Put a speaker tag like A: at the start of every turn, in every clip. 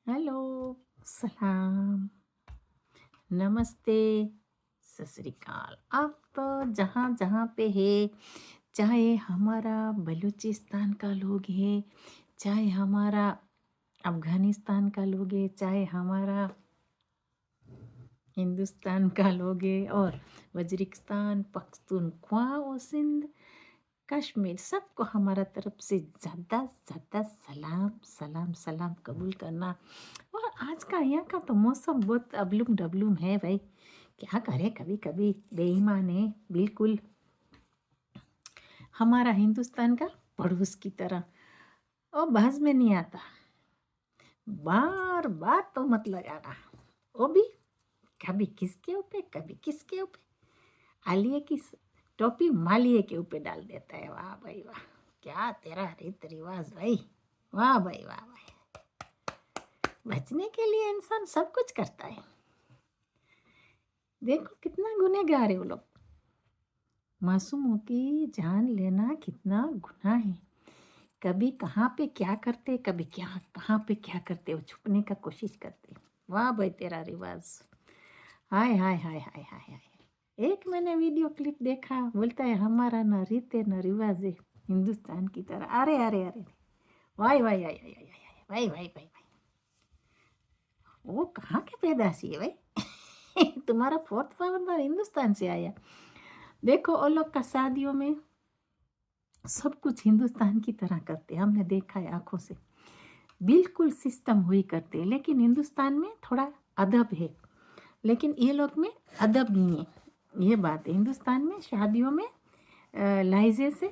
A: Hello, सलाम, नमस्ते, सत श्री अकाल। अब तो जहाँ जहाँ पे है, चाहे हमारा बलूचिस्तान का लोग है, चाहे हमारा अफ़गानिस्तान का लोग है, चाहे हमारा हिंदुस्तान का लोग है, और वज़ीरिस्तान, पख्तूनख्वा और सिंध, कश्मीर, सबको हमारा तरफ से ज़्यादा ज़्यादा सलाम सलाम सलाम कबूल करना। और आज का यहाँ का तो मौसम बहुत अबलुम डबलुम है भाई। क्या करें, कभी कभी बेईमान है बिल्कुल, हमारा हिंदुस्तान का पड़ोस की तरह। और बहस में नहीं आता, बार बार तो मत लगाना। वो भी कभी किसके ऊपर, कभी किसके ऊपर, आलिए की टोपी मालिए के ऊपर डाल देता है। वाह भाई वाह, क्या तेरा रीत रिवाज भाई, वाह भाई वाह भाई। बचने के लिए इंसान सब कुछ करता है। देखो कितना गुनहगार है वो लोग। मासूमों की जान लेना कितना गुनाह है। कभी कहाँ पे क्या करते, कभी क्या कहाँ पे क्या करते, वो छुपने का कोशिश करते। वाह भाई तेरा रिवाज, हाय हाय हाय हाय हाय हाय। एक मैंने वीडियो क्लिप देखा, बोलता है हमारा न रीत है न रिवाज है हिंदुस्तान की तरह। अरे अरे अरे, why why why why why why why why why. वो कहाँ के पैदाशी है भाई? तुम्हारा फोर्थ फादर हिंदुस्तान से आया। देखो वो लोग का शादियों में सब कुछ हिंदुस्तान की तरह करते, हमने देखा है आंखों से, बिल्कुल सिस्टम हुई करते। लेकिन हिंदुस्तान में थोड़ा अदब है, लेकिन ये लोग में अदब नहीं है। ये बात है, हिंदुस्तान में शादियों में लहजे से,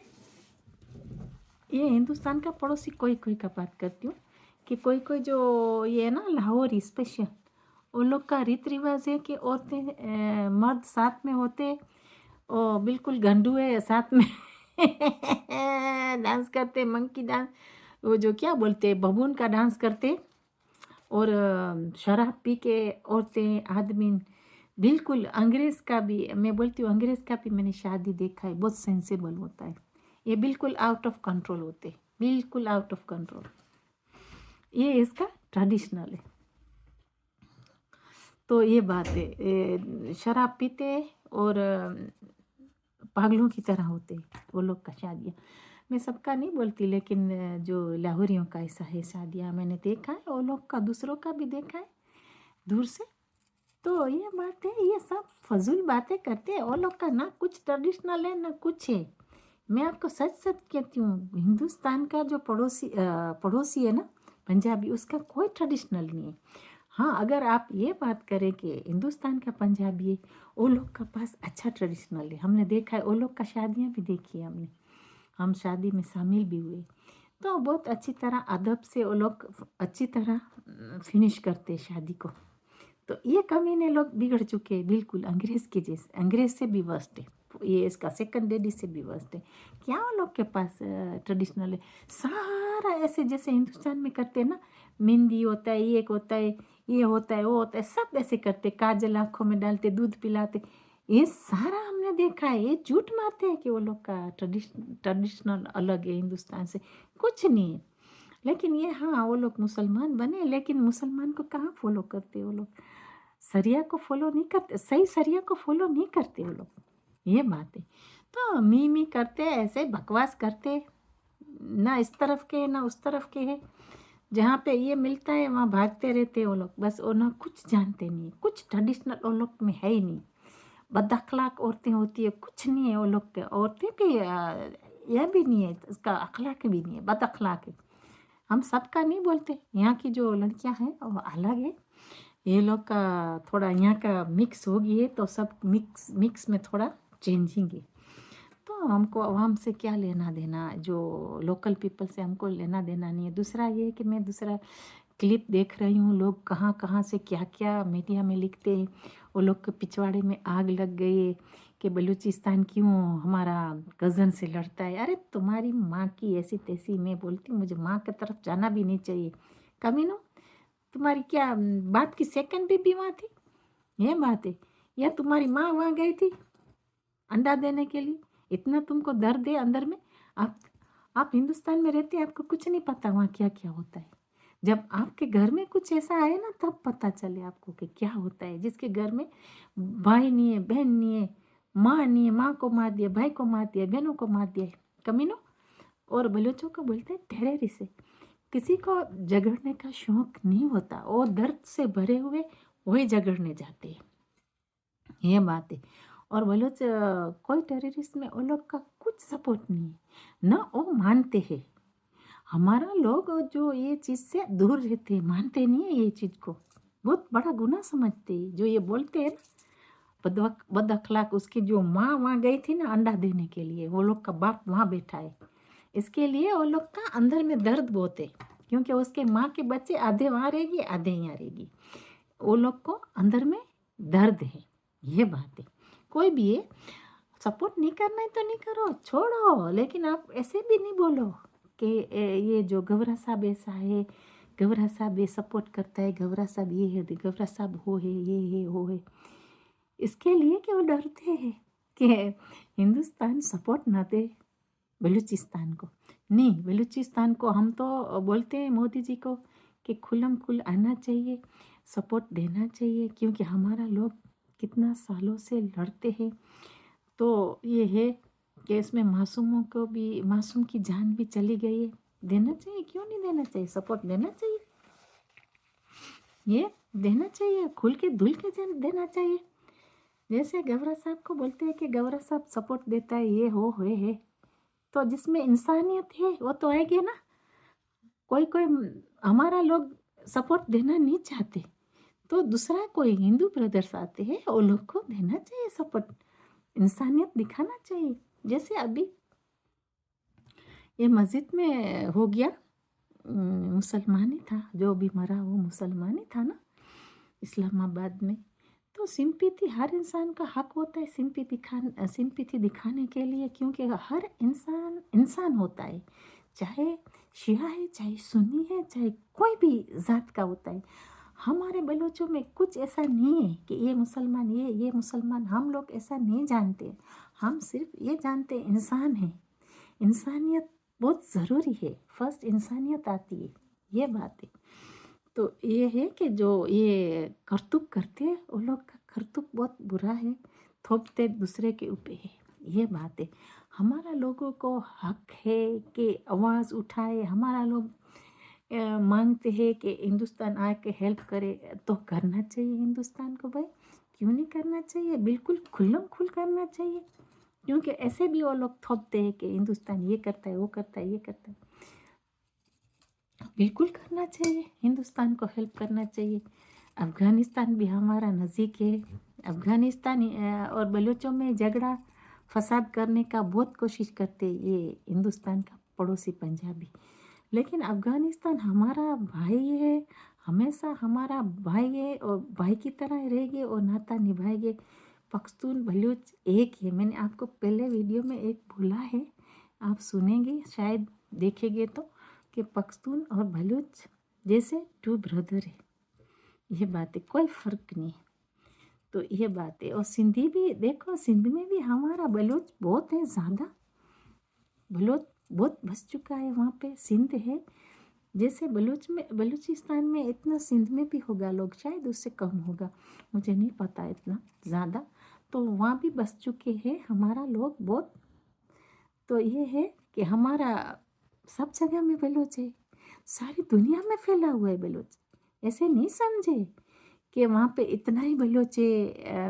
A: ये हिंदुस्तान का पड़ोसी कोई कोई का बात करती हूँ, कि कोई कोई जो ये है ना लाहौरी स्पेशल, उन लोग का रीत रिवाज है कि औरतें मर्द साथ में होते और बिल्कुल गंडुए साथ में डांस करते, मंकी डांस, वो जो क्या बोलते हैं बबून का डांस करते। और शराब पी के औरतें आदमी, बिल्कुल अंग्रेज़ का भी, मैं बोलती हूँ अंग्रेज़ का भी मैंने शादी देखा है, बहुत सेंसेबल होता है। ये बिल्कुल आउट ऑफ कंट्रोल होते, बिल्कुल आउट ऑफ कंट्रोल। ये इसका ट्रेडिशनल है। तो ये बात है, शराब पीते और पागलों की तरह होते वो लोग का शादियाँ। मैं सबका नहीं बोलती, लेकिन जो लाहौरियों का ऐसा है शादियाँ, मैंने देखा है, वो लोग का दूसरों का भी देखा है दूर से। तो ये बात है, ये सब फजूल बातें करते हैं वो लोग का, ना कुछ ट्रेडिशनल है ना कुछ है। मैं आपको सच सच कहती हूँ, हिंदुस्तान का जो पड़ोसी है ना पंजाबी, उसका कोई ट्रेडिशनल नहीं है। हाँ, अगर आप ये बात करें कि हिंदुस्तान का पंजाबी है, वो लोग का पास अच्छा ट्रेडिशनल है, हमने देखा है, वो लोग का शादियाँ भी देखी है हमने, हम शादी में शामिल भी हुए। तो बहुत अच्छी तरह अदब से वो लोग अच्छी तरह फिनिश करते शादी को। तो ये कमीने लोग बिगड़ चुके हैं बिल्कुल, अंग्रेज़ के जैसे, अंग्रेज़ से भी वर्स्ट है ये, इसका सेकंड लेडी से भी वर्स्ट है। क्या वो लोग के पास ट्रेडिशनल है? सारा ऐसे जैसे हिंदुस्तान में करते हैं ना, मेहंदी होता है, ये एक होता है, ये होता है, वो होता है, सब ऐसे करते, काजल आँखों में डालते, दूध पिलाते। ये सारा हमने देखा है। ये झूठ मारते हैं कि वो लोग का ट्रेडिशनल अलग है हिंदुस्तान से, कुछ नहीं है। लेकिन ये हाँ, वो लोग मुसलमान बने, लेकिन मुसलमान को कहाँ फॉलो करते वो लोग, सरिया को फॉलो नहीं करते, सही सरिया को फॉलो नहीं करते वो लोग, ये बात है। तो मी करते, ऐसे बकवास करते, ना इस तरफ के ना उस तरफ के है, जहाँ पे ये मिलता है वहाँ भागते रहते हैं वो लोग बस। और ना कुछ जानते नहीं, कुछ ट्रेडिशनल वो लोग में है ही नहीं। बद अखलाक औरतें होती है, कुछ नहीं है वो लोग के, औरतें भी यह भी नहीं है, इसका अखलाक भी नहीं है, बद अखलाक है। हम सबका नहीं बोलते, यहाँ की जो लड़कियाँ हैं वो अलग है, ये लोग का थोड़ा यहाँ का मिक्स हो गई है, तो सब मिक्स मिक्स में थोड़ा चेंजिंग है। तो हमको हमसे क्या लेना देना, जो लोकल पीपल से हमको लेना देना नहीं है। दूसरा ये है कि मैं दूसरा क्लिप देख रही हूँ, लोग कहाँ कहाँ से क्या क्या मीडिया में लिखते हैं, वो लोग के पिछवाड़े में आग लग गई है कि बलूचिस्तान क्यों हमारा कज़न से लड़ता है। अरे तुम्हारी माँ की ऐसी तैसी, मैं बोलती हूँ मुझे माँ की तरफ जाना भी नहीं चाहिए। कमीनो, तुम्हारी क्या बाप की सेकंड बेबी वहाँ थी, ये बात है, या तुम्हारी माँ वहाँ गई थी अंडा देने के लिए? इतना तुमको दर्द है अंदर में। आप हिंदुस्तान में रहते हैं, आपको कुछ नहीं पता वहाँ क्या क्या होता है। जब आपके घर में कुछ ऐसा आए ना तब पता चले आपको कि क्या होता है। जिसके घर में भाई नहीं है, बहन नहीं है, माँ नहीं है, माँ को मार दिया, भाई को मार दिया, बहनों को मार दिया, कमीनों। और बलोचों को बोलते हैं टेररिस्ट। किसी को झगड़ने का शौक नहीं होता, वो दर्द से भरे हुए वही झगड़ने जाते हैं, ये बात है। और बलोच कोई टेररिस्ट में वो लोग का कुछ सपोर्ट नहीं है, ना वो मानते हैं। हमारा लोग जो ये चीज़ से दूर रहते हैं, मानते नहीं है ये चीज़ को, बहुत बड़ा गुनाह समझते हैं। जो ये बोलते हैं ना बद अखलाक, उसकी जो माँ वहाँ गई थी ना अंडा देने के लिए, वो लोग का बाप वहाँ बैठा है, इसके लिए वो लोग का अंदर में दर्द बहुत है। क्योंकि उसके माँ के बच्चे आधे वहाँ रहेगी, आधे यहाँ रहेगी, वो लोग को अंदर में दर्द है, ये बात है। कोई भी है, सपोर्ट नहीं करना है तो नहीं करो, छोड़ो। लेकिन आप ऐसे भी नहीं बोलो कि ये जो गवरा साहब ऐसा है, गवरा साहब ये सपोर्ट करता है, गवरा साहब ये है, गवरा साहब हो है, ये है, वो है। इसके लिए कि वो डरते हैं कि हिंदुस्तान सपोर्ट ना दे बलूचिस्तान को। नहीं, बलूचिस्तान को हम तो बोलते हैं मोदी जी को कि खुल्लम खुल आना चाहिए, सपोर्ट देना चाहिए, क्योंकि हमारा लोग कितना सालों से लड़ते हैं। तो ये है कि इसमें मासूमों को भी, मासूम की जान भी चली गई है, देना चाहिए, क्यों नहीं देना चाहिए, सपोर्ट देना चाहिए, ये देना चाहिए, खुल के धुल के देना चाहिए। जैसे गवरा साहब को बोलते हैं कि गवरा साहब सपोर्ट देता है, ये हो है, तो जिसमें इंसानियत है वो तो आएगी ना। कोई कोई हमारा लोग सपोर्ट देना नहीं चाहते, तो दूसरा कोई हिंदू ब्रदर्स आते हैं, वो लोग को देना चाहिए सपोर्ट, इंसानियत दिखाना चाहिए। जैसे अभी ये मस्जिद में हो गया, मुसलमान ही था जो भी मरा, वो मुसलमान ही था ना इस्लामाबाद में। तो सिंपैथी हर इंसान का हक होता है सिंपैथी दिखाने के लिए, क्योंकि हर इंसान इंसान होता है, चाहे शिया है, चाहे सुन्नी है, चाहे कोई भी जात का होता है। हमारे बलोचों में कुछ ऐसा नहीं है कि ये मुसलमान, ये मुसलमान, हम लोग ऐसा नहीं जानते। हम सिर्फ ये जानते हैं इंसान है, इंसानियत बहुत ज़रूरी है, फर्स्ट इंसानियत आती है, ये बात है। तो ये है कि जो ये करतूब करते हैं वो लोग का करतूब बहुत बुरा है, थोपते दूसरे के ऊपर है, ये बात है। हमारा लोगों को हक है कि आवाज़ उठाए, हमारा लोग मांगते हैं कि हिंदुस्तान आके हेल्प करे, तो करना चाहिए हिंदुस्तान को भाई, क्यों नहीं करना चाहिए, बिल्कुल खुल्लम खुल करना चाहिए। क्योंकि ऐसे भी वो लोग थोपते हैं कि हिंदुस्तान ये करता है, वो करता है, ये करता है, बिल्कुल करना चाहिए, हिंदुस्तान को हेल्प करना चाहिए। अफ़गानिस्तान भी हमारा नज़दीक है, अफ़गानिस्तान और बलूचों में झगड़ा फसाद करने का बहुत कोशिश करते ये हिंदुस्तान का पड़ोसी पंजाबी। लेकिन अफ़गानिस्तान हमारा भाई है, हमेशा हमारा भाई है, और भाई की तरह रहेंगे और नाता निभाएंगे। पख्तून बलूच एक है, मैंने आपको पहले वीडियो में एक बोला है, आप सुनेंगे शायद, देखेंगे तो, कि पख्तून और बलूच जैसे टू ब्रदर है, ये बात है, कोई फ़र्क नहीं है। तो ये बात है। और सिंधी भी देखो, सिंध में भी हमारा बलूच बहुत है, ज़्यादा बलूच बहुत बस चुका है वहाँ पे, सिंध है जैसे बलूच में, बलूचिस्तान में इतना सिंध में भी होगा लोग, शायद उससे कम होगा, मुझे नहीं पता इतना ज़्यादा। तो वहाँ भी बस चुके हैं हमारा लोग बहुत। तो ये है कि हमारा सब जगह में बलूच है, सारी दुनिया में फैला हुआ है बलूच। ऐसे नहीं समझे कि वहाँ पे इतना ही बलूच है,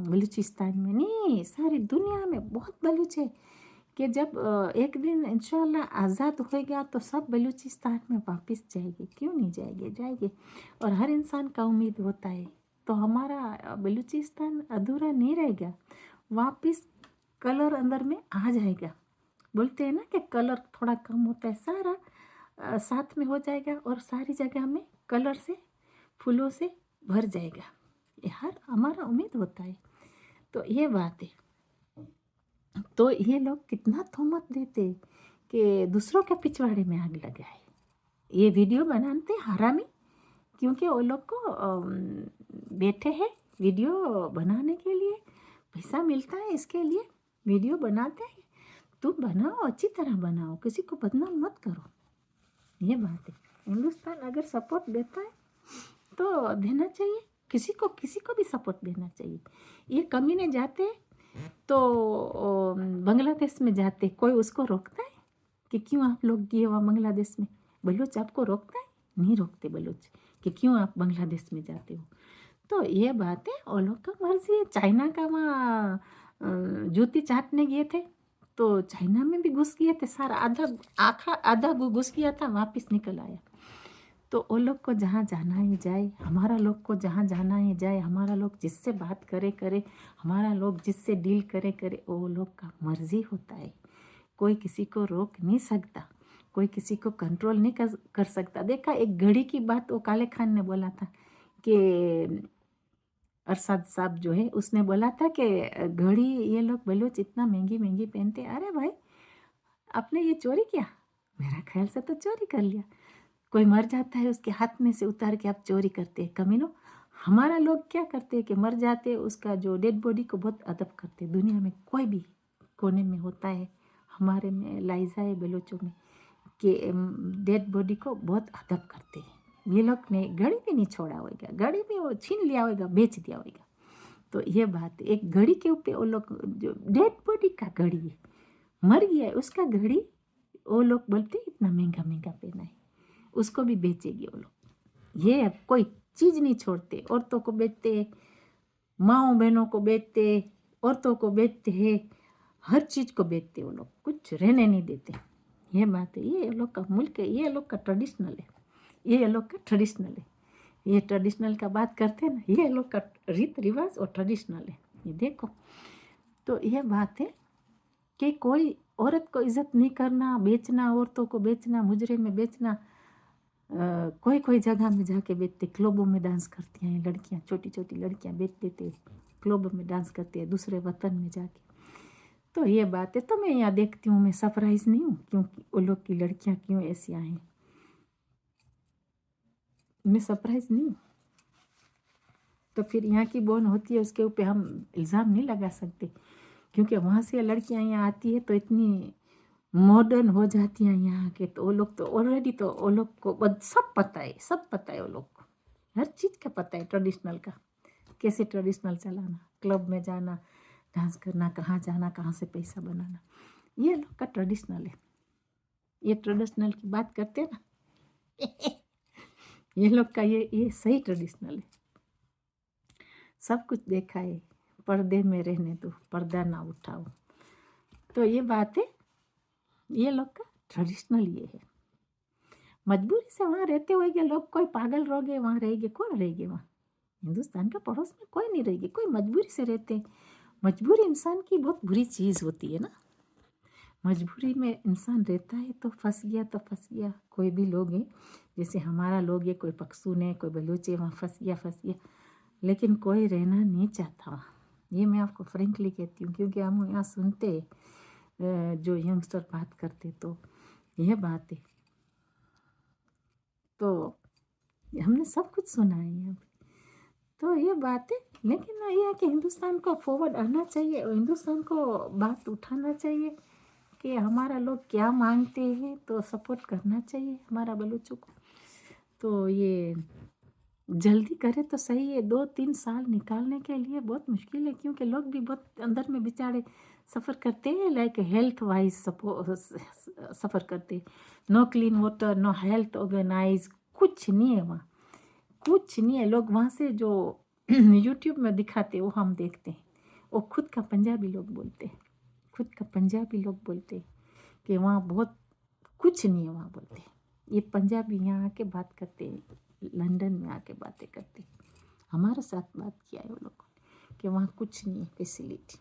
A: बलूचिस्तान में नहीं, सारी दुनिया में बहुत बलूच है। कि जब एक दिन इंशाल्लाह आज़ाद होएगा तो सब बलूचिस्तान में वापस जाएंगे, क्यों नहीं जाएंगे, जाएंगे। और हर इंसान का उम्मीद होता है, तो हमारा बलूचिस्तान अधूरा नहीं रहेगा, वापस कलर अंदर में आ जाएगा। बोलते हैं ना कि कलर थोड़ा कम होता है, सारा साथ में हो जाएगा, और सारी जगह में कलर से, फूलों से भर जाएगा, ये हर हमारा उम्मीद होता है। तो ये बात है। तो ये लोग कितना तोहमत देते कि दूसरों के पिछवाड़े में आग लगाए, ये वीडियो बनाते हरामी, क्योंकि वो लोग को बैठे हैं वीडियो बनाने के लिए, पैसा मिलता है इसके लिए, वीडियो बनाते हैं। तुम बनाओ, अच्छी तरह बनाओ, किसी को बदनाम मत करो, ये बात है। हिंदुस्तान अगर सपोर्ट देता है तो देना चाहिए, किसी को भी सपोर्ट देना चाहिए। ये कमीने जाते तो बांग्लादेश में जाते, कोई उसको रोकता है कि क्यों आप लोग गए वहाँ बांग्लादेश में? बलूच आपको रोकता है? नहीं रोकते बलूच कि क्यों आप बांग्लादेश में जाते हो। तो ये बात है, वो लोग का मर्जी है। चाइना का वहाँ जूती चाटने गए थे तो चाइना में भी घुस गए थे, सारा आधा घुस गया था, वापस निकल आया। तो वो लोग को जहाँ जाना है जाए, हमारा लोग को जहाँ जाना है जाए, हमारा लोग जिससे बात करे करे, हमारा लोग जिससे डील करे करे, वो लोग का मर्जी होता है। कोई किसी को रोक नहीं सकता, कोई किसी को कंट्रोल नहीं कर सकता। देखा एक घड़ी की बात वो काले खान ने बोला था कि अरशद साहब जो है उसने बोला था कि घड़ी ये लोग बलूच इतना महंगी महंगी पहनते। अरे भाई आपने ये चोरी किया? मेरा ख्याल से तो चोरी कर लिया। कोई मर जाता है उसके हाथ में से उतार के आप चोरी करते हैं कमीनों। हमारा लोग क्या करते हैं कि मर जाते उसका जो डेड बॉडी को बहुत अदब करते। दुनिया में कोई भी कोने में होता है, हमारे में लाइजा है बलोचों में कि डेड बॉडी को बहुत अदब करते हैं। ये लोग ने घड़ी भी नहीं छोड़ा होगा, घड़ी भी वो छीन लिया होगा, बेच दिया होगा। तो ये बात है, एक घड़ी के ऊपर वो लोग जो डेड बॉडी का घड़ी है, मर गया है उसका घड़ी, वो लोग बोलते इतना महंगा महंगा पहना है, उसको भी बेचेगी वो लोग। ये कोई चीज़ नहीं छोड़ते, औरतों को बेचते, माओ बहनों को बेचते, औरतों को बेचते हैं, हर चीज़ को बेचते वो लोग, कुछ रहने नहीं देते। ये बात है, ये लोग का मुल्क है, ये लोग का ट्रेडिशनल है, ये लोग का ट्रेडिशनल है। ये ट्रेडिशनल का बात करते हैं ना, ये लोग का रीत रिवाज और ट्रेडिशनल है। ये देखो, तो ये बात है कि कोई औरत को इज्जत नहीं करना, बेचना, औरतों को बेचना, मुजरे में बेचना। कोई कोई जगह में जाके बेचते, क्लबों में डांस करती हैं लड़कियां, छोटी छोटी लड़कियां बेच देते, क्लब में डांस करती है दूसरे वतन में जाके। तो ये बात है, तो मैं यहाँ देखती हूँ, मैं सरप्राइज नहीं हूँ क्योंकि वो लोग की लड़कियां क्यों ऐसी हैं, मैं सरप्राइज नहीं हूँ। तो फिर यहाँ की बोन होती है, उसके ऊपर हम इल्ज़ाम नहीं लगा सकते, क्योंकि वहाँ से लड़कियाँ यहाँ आती है तो इतनी मॉडर्न हो जाती हैं यहाँ के। तो वो लोग तो ऑलरेडी, तो वो लोग को सब पता है, सब पता है वो लोग को, हर चीज़ का पता है ट्रेडिशनल का, कैसे ट्रेडिशनल चलाना, क्लब में जाना, डांस करना, कहाँ जाना, कहाँ से पैसा बनाना, ये लोग का ट्रेडिशनल है। ये ट्रेडिशनल की बात करते हैं ना ये लोग का ये सही ट्रेडिशनल है। सब कुछ देखा है, पर्दे में रहने दो, पर्दा ना उठाओ। तो ये बात है, ये लोग का ट्रेडिशनल ये है। मजबूरी से वहाँ रहते हुए के लोग, कोई पागल रहोगे वहाँ रहेंगे, कौन रहेंगे वहाँ? हिंदुस्तान का पड़ोस में कोई नहीं रहेगी, कोई मजबूरी से रहते हैं। मजबूरी इंसान की बहुत बुरी चीज़ होती है ना, मजबूरी में इंसान रहता है तो फंस गया तो फंस गया। कोई भी लोग हैं, जैसे हमारा लोग है, कोई पख्तून है, कोई बलूच है, वहाँ फंस गया, लेकिन कोई रहना नहीं चाहता वहाँ। ये मैं आपको फ्रेंकली कहती हूँ, क्योंकि हम यहाँ सुनते जो यंगस्टर बात करते, तो यह बात है। तो हमने सब कुछ सुना है यहाँ पे, तो ये बात है। लेकिन ये है कि हिंदुस्तान को फॉरवर्ड आना चाहिए और हिंदुस्तान को बात उठाना चाहिए कि हमारा लोग क्या मांगते हैं, तो सपोर्ट करना चाहिए हमारा बलूचों को। तो ये जल्दी करे तो सही है, 2-3 साल निकालने के लिए बहुत मुश्किल है, क्योंकि लोग भी बहुत अंदर में बेचारे सफ़र करते हैं, लाइक हेल्थ वाइज सफ़र करते हैं। No clean water, no health organise, कुछ नहीं है वहाँ, कुछ नहीं है। लोग वहाँ से जो यूट्यूब में दिखाते वो हम देखते हैं, वो खुद का पंजाबी लोग बोलते हैं, खुद का पंजाबी लोग बोलते हैं कि वहाँ बहुत कुछ नहीं है वहाँ बोलते हैं। ये पंजाबी यहाँ आके बात करते हैं, लंदन में आके बातें करते हैं, हमारे साथ बात किया है वो लोगों ने कि वहाँ कुछ नहीं है फैसिलिटी।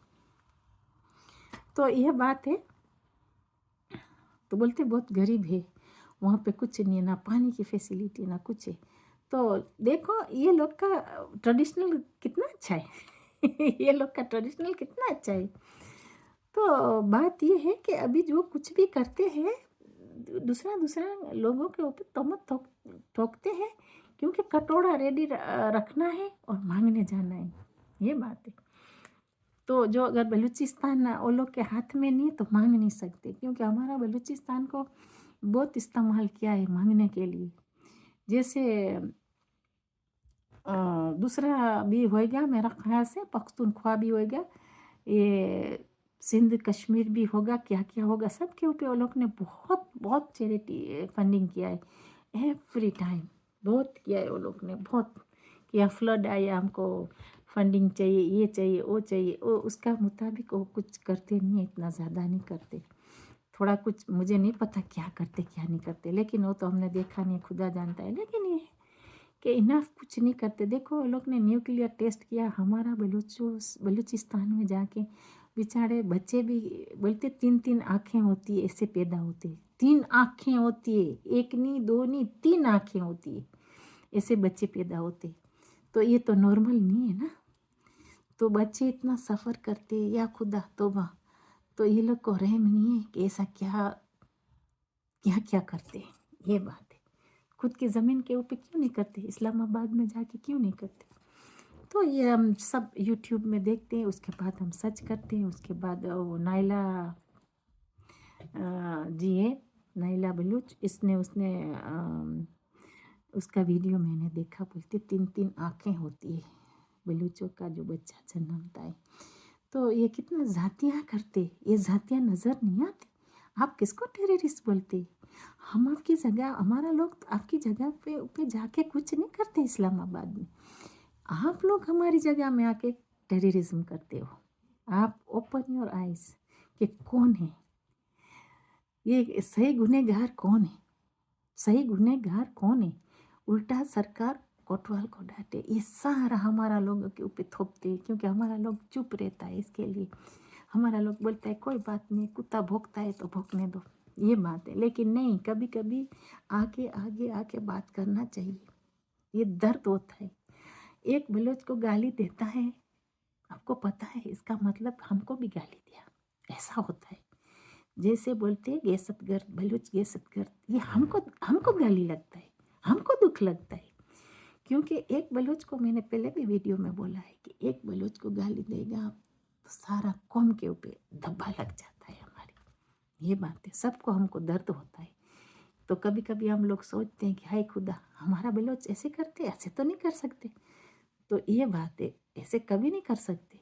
A: तो यह बात है, तो बोलते बहुत गरीब है वहाँ पे, कुछ नहीं है, ना पानी की फैसिलिटी ना कुछ है। तो देखो ये लोग का ट्रेडिशनल कितना अच्छा है ये लोग का ट्रेडिशनल कितना अच्छा है। तो बात ये है कि अभी जो कुछ भी करते हैं, दूसरा लोगों के ऊपर तोहमत ठोकते हैं, क्योंकि कटोरा रेडी रखना है और मांगने जाना है, ये बात है। तो जो अगर बलूचिस्तान वो लोग के हाथ में नहीं है तो मांग नहीं सकते, क्योंकि हमारा बलूचिस्तान को बहुत इस्तेमाल किया है मांगने के लिए। जैसे दूसरा भी होएगा मेरा ख़्याल से पख्तूनख्वा भी होएगा, ये सिंध कश्मीर भी होगा, क्या-क्या होगा सबके ऊपर वो लोग ने बहुत बहुत चैरिटी फंडिंग किया है, एवरी टाइम बहुत किया है वो लोग ने, बहुत किया। फ्लड आया हमको फंडिंग चाहिए, ये चाहिए, वो चाहिए, वो उसका मुताबिक वो कुछ करते नहीं है, इतना ज़्यादा नहीं करते। थोड़ा कुछ मुझे नहीं पता क्या करते क्या नहीं करते, लेकिन वो तो हमने देखा नहीं, खुदा जानता है। लेकिन ये है कि इनफ कुछ नहीं करते। देखो वो लोग ने न्यूक्लियर टेस्ट किया, हमारा बलूचिस्तान में जाके बेचारे बच्चे भी बोलते 3-3 आँखें होती है, ऐसे पैदा होते हैं। 3 आँखें होती है, 1 नहीं 2 नहीं 3 आँखें होती है, ऐसे बच्चे पैदा होते। तो ये तो नॉर्मल नहीं है ना। तो बच्चे इतना सफ़र करते, या खुदा तौबा। तो ये लोग को रहम नहीं है कि ऐसा क्या क्या क्या करते हैं, ये बात है। खुद की ज़मीन के ऊपर क्यों नहीं करते, इस्लामाबाद में जाके क्यों नहीं करते। तो ये हम सब यूट्यूब में देखते हैं, उसके बाद हम सर्च करते हैं। उसके बाद वो नाइला जी है, नाइला बलूच, इसने उसने उसका वीडियो मैंने देखा, बोलते 3-3 आँखें होती है बलूचों का जो बच्चा जन्मता है। तो ये कितना ज़ातियाँ करते, ये ज़ातियाँ नज़र नहीं आती। आप किसको टेररिस्ट बोलते? हम आपकी जगह, हमारा लोग तो आपकी जगह पे जाके कुछ नहीं करते इस्लामाबाद में। आप लोग हमारी जगह में आके टेररिज्म करते हो। आप ओपन योर आइज़ कि कौन है ये सही गुनहगार, कौन है सही गुनहगार, कौन है। उल्टा सरकार कोतवाल को डांटे, ये सारा हमारा लोगों के ऊपर थोपते हैं, क्योंकि हमारा लोग चुप रहता है। इसके लिए हमारा लोग बोलता है कोई बात नहीं, कुत्ता भौंकता है तो भौंकने दो, ये बात है। लेकिन नहीं, कभी कभी आके आगे आके बात करना चाहिए। ये दर्द होता है। एक बलोच को गाली देता है, आपको पता है इसका मतलब हमको भी गाली दिया, ऐसा होता है। जैसे बोलते हैं गेसतगर, बलूच गेसतगर, ये हमको हमको गाली लगता है, हमको दुख लगता है। क्योंकि एक बलूच को, मैंने पहले भी वीडियो में बोला है कि एक बलूच को गाली देगा तो सारा कौम के ऊपर धब्बा लग जाता है हमारी, ये बात है। सबको हमको दर्द होता है। तो कभी कभी हम लोग सोचते हैं कि हाय खुदा, हमारा बलूच ऐसे करते, ऐसे तो नहीं कर सकते। तो ये बात है, ऐसे कभी नहीं कर सकते,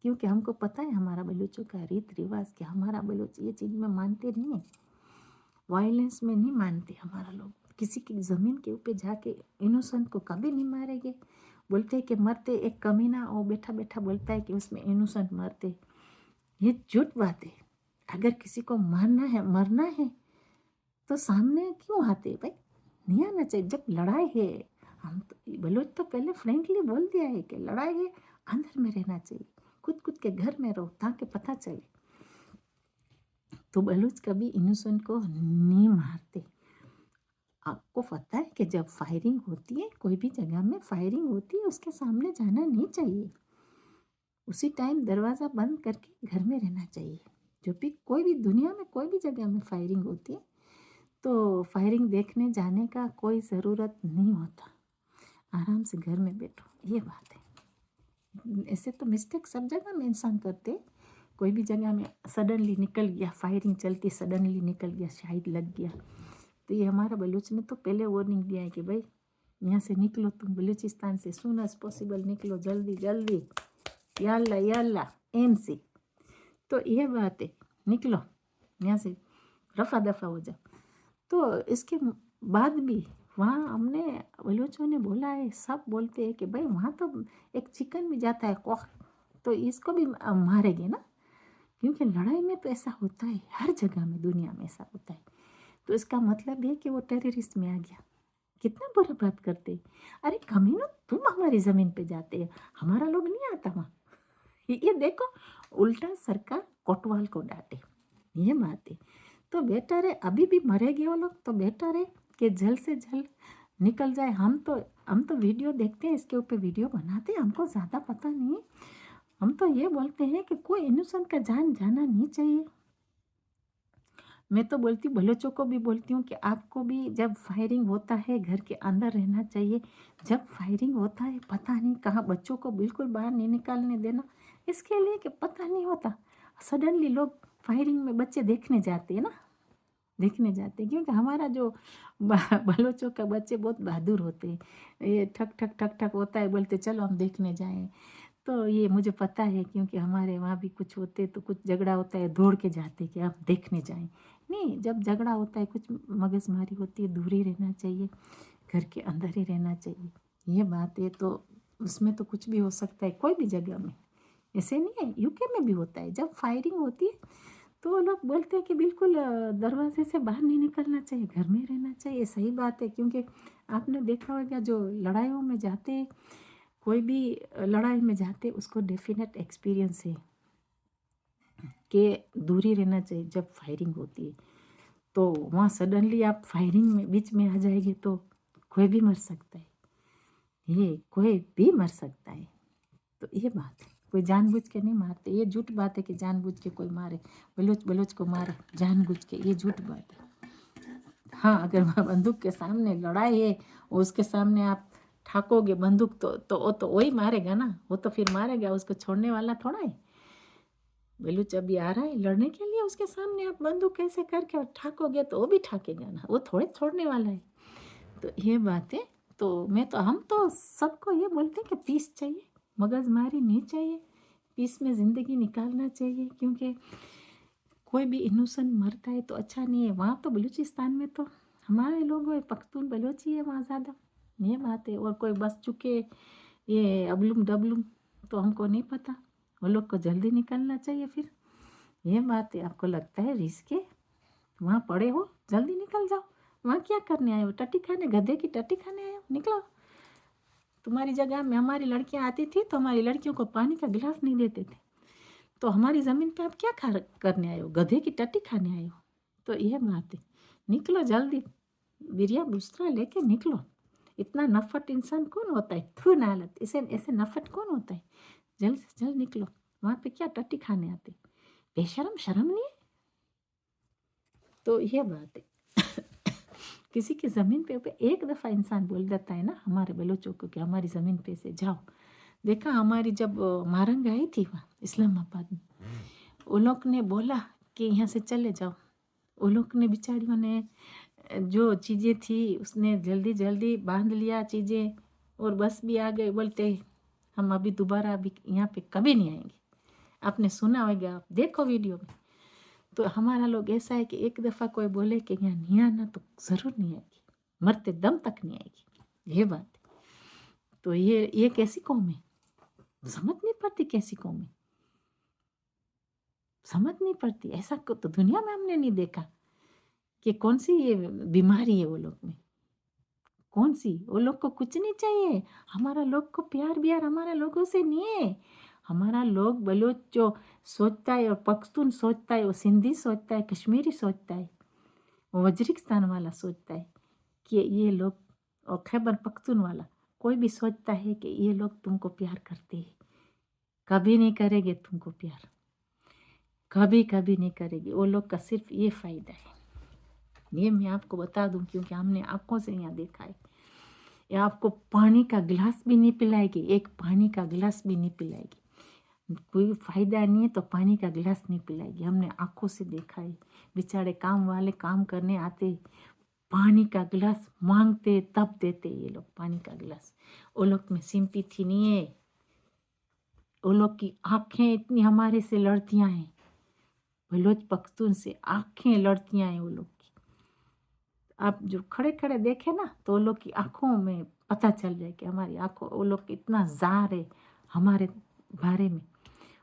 A: क्योंकि हमको पता है हमारा बलूचों का रीत रिवाज, कि हमारा बलूच ये चीज़ में मानते नहीं है, वायलेंस में नहीं मानते। हमारा लोग किसी की ज़मीन के ऊपर जाके इनोसेंट को कभी नहीं मारेंगे। बोलते हैं कि मरते, एक कमीना वो बैठा बैठा बोलता है कि उसमें इनोसेंट मरते, ये झूठ बात है। अगर किसी को मारना है, मरना है, तो सामने क्यों आते भाई, नहीं आना चाहिए। जब लड़ाई है, हम तो बलोच तो पहले फ्रेंकली बोल दिया है कि लड़ाई है, अंदर में रहना चाहिए, खुद खुद के घर में रहो ताकि पता चले। तो बलूच कभी इनोसेंट को नहीं मारते। आपको पता है कि जब फायरिंग होती है, कोई भी जगह में फायरिंग होती है, उसके सामने जाना नहीं चाहिए। उसी टाइम दरवाज़ा बंद करके घर में रहना चाहिए। जब भी कोई भी दुनिया में कोई भी जगह में फायरिंग होती है, तो फायरिंग देखने जाने का कोई ज़रूरत नहीं होता, आराम से घर में बैठो, ये बात है। ऐसे तो मिस्टेक सब जगह में इंसान करते। कोई भी जगह में सडनली निकल गया, फायरिंग चलती, सडनली निकल गया, शायद लग गया। तो ये हमारा बलूच ने तो पहले वार्निंग दिया है कि भाई यहाँ से निकलो, तुम बलूचिस्तान से सून एज पॉसिबल निकलो, जल्दी जल्दी, याल्ला एम से। तो ये बात है, निकलो यहाँ से, रफा दफा हो जाओ। तो इसके बाद भी वहाँ हमने बलूचों ने बोला है, सब बोलते हैं कि भाई वहाँ तो एक चिकन भी जाता है कौख, तो इसको भी मारेंगे ना, क्योंकि लड़ाई में तो ऐसा होता है, हर जगह में दुनिया में ऐसा होता है। तो इसका मतलब है कि वो टेररिस्ट में आ गया। कितना बुरा बात करते। अरे कमीनों, तुम हमारी ज़मीन पे जाते हैं, हमारा लोग नहीं आता वहाँ। ये देखो, उल्टा सरकार कोतवाल को डांटे, ये बात है। तो बेटर है, अभी भी मरेंगे वो लोग, तो बेटर है कि जल्द से जल्द निकल जाए। हम तो वीडियो देखते हैं, इसके ऊपर वीडियो बनाते हैं, हमको ज़्यादा पता नहीं है। हम तो ये बोलते हैं कि कोई इनोसेंट का जान जाना नहीं चाहिए। मैं तो बोलती हूँ, बलोचों को भी बोलती हूँ कि आपको भी जब फायरिंग होता है घर के अंदर रहना चाहिए। जब फायरिंग होता है, पता नहीं कहाँ, बच्चों को बिल्कुल बाहर नहीं निकालने देना, इसके लिए कि पता नहीं होता, सडनली लोग फायरिंग में बच्चे देखने जाते हैं ना, देखने जाते हैं, क्योंकि हमारा जो बलोचों का बच्चे बहुत बहादुर होते हैं। ये ठक ठक ठक ठक होता है, बोलते चलो हम देखने जाएं। तो ये मुझे पता है, क्योंकि हमारे वहाँ भी कुछ होते तो कुछ झगड़ा होता है, दौड़ के जाते कि आप देखने जाएं। नहीं, जब झगड़ा होता है, कुछ मगजमारी होती है, दूर ही रहना चाहिए, घर के अंदर ही रहना चाहिए। ये बात है, तो उसमें तो कुछ भी हो सकता है कोई भी जगह में। ऐसे नहीं है, यूके में भी होता है, जब फायरिंग होती है तो वो लोग बोलते हैं कि बिल्कुल दरवाजे से बाहर नहीं निकलना चाहिए, घर में रहना चाहिए। सही बात है, क्योंकि आपने देखा होगा जो लड़ाइयों में जाते हैं, कोई भी लड़ाई में जाते उसको डेफिनेट एक्सपीरियंस है कि दूरी रहना चाहिए जब फायरिंग होती है। तो वहाँ सडनली आप फायरिंग में बीच में आ जाएंगे तो कोई भी मर सकता है, ये कोई भी मर सकता है। तो ये बात है, कोई जानबूझ के नहीं मारते। ये झूठ बात है कि जानबूझ के कोई मारे, बलोच बलोच को मारे जानबूझ के, ये झूठ बात है। हाँ, अगर वहाँ बंदूक के सामने लड़ाई है और उसके सामने आप ठाकोगे बंदूक तो वो तो वही मारेगा ना, वो तो फिर मारेगा, उसको छोड़ने वाला थोड़ा है। बलूच अभी आ रहा है लड़ने के लिए, उसके सामने आप बंदूक कैसे करके और ठाकोगे तो वो भी ठाकेगा ना, वो थोड़े छोड़ने वाला है। तो ये बात है। तो हम तो सबको ये बोलते हैं कि पीस चाहिए, मगजमारी नहीं चाहिए, पीस में ज़िंदगी निकालना चाहिए, क्योंकि कोई भी इनोसेंट मरता है तो अच्छा नहीं है। वहाँ तो बलूचिस्तान में तो हमारे लोग पख्तून बलोची है वहाँ ज़्यादा, ये बात है। और कोई बस चुके ये अबलुम डबलुम तो हमको नहीं पता, वो लोग को जल्दी निकलना चाहिए फिर। ये बात है, आपको लगता है रिस्क है, वहाँ पड़े हो जल्दी निकल जाओ। वहाँ क्या करने आए हो, टट्टी खाने, गधे की टट्टी खाने आए हो, निकलो। तुम्हारी जगह में हमारी लड़कियाँ आती थी तो हमारी लड़कियों को पानी का गिलास नहीं देते थे, तो हमारी ज़मीन पे आप क्या करने आए हो, गधे की टट्टी खाने आए हो। तो यह बात है, निकलो जल्दी, बिरिया बुस्रा लेके निकलो। इतना नफट इंसान कौन होता है, थू नालत, इसे ऐसे नफट कौन होता है। जल्द से जल्द निकलो, वहाँ पे क्या टट्टी खाने आते, बेशरम, शर्म नहीं है। तो यह बात है। किसी की ज़मीन पे एक दफ़ा इंसान बोल देता है ना हमारे बलोचों को कि हमारी ज़मीन पे से जाओ। देखा, हमारी जब मारंग आई थी वहाँ इस्लामाबाद में, वो लोग ने बोला कि यहाँ से चले जाओ। वो लोग ने बेचारियों ने जो चीज़ें थी उसने जल्दी जल्दी बांध लिया चीज़ें, और बस भी आ गए, बोलते हम अभी दोबारा अभी यहाँ पे कभी नहीं आएंगे। आपने सुना होगा, आप देखो वीडियो में। तो हमारा लोग ऐसा है कि एक दफ़ा कोई बोले कि यहाँ नहीं आना तो ज़रूर नहीं आएगी, मरते दम तक नहीं आएगी, ये बात है। तो ये कैसी कौम है, समझ नहीं पड़ती कैसी कौम है, समझ नहीं पड़ती। ऐसा तो दुनिया में हमने नहीं देखा कि कौन सी ये बीमारी है वो लोग में, कौन सी। वो लोग को कुछ नहीं चाहिए, हमारा लोग को प्यार ब्यार हमारा लोगों से नहीं है। हमारा लोग बलोच जो सोचता है और पख्तून सोचता है, वो सिंधी सोचता है, कश्मीरी सोचता है, वो वज्रिस्तान वाला सोचता है कि ये लोग, और खैबर पख्तून वाला कोई भी सोचता है कि ये लोग तुमको प्यार करते हैं। कभी नहीं करेंगे तुमको प्यार, कभी कभी नहीं करेगी। वो लोग का सिर्फ ये फ़ायदा है, ये मैं आपको बता दूं, क्योंकि हमने आंखों से यहाँ देखा है। ये आपको पानी का गिलास भी नहीं पिलाएगी, एक पानी का गिलास भी नहीं पिलाएगी, कोई फ़ायदा नहीं है तो पानी का गिलास नहीं पिलाएगी। हमने आंखों से देखा है, बेचारे काम वाले काम करने आते, पानी का गिलास मांगते तब देते ये लोग पानी का गिलास। वो लोग में सिंपैथी नहीं है, वो लोग की आँखें इतनी हमारे से लड़तियाँ हैं, बलोच पख्तून से आँखें लड़तियाँ हैं वो लोग की। आप जो खड़े खड़े देखे ना तो वो लोग की आँखों में पता चल जाए कि हमारी आँखों, वो लोग इतना ज़ार है हमारे बारे में।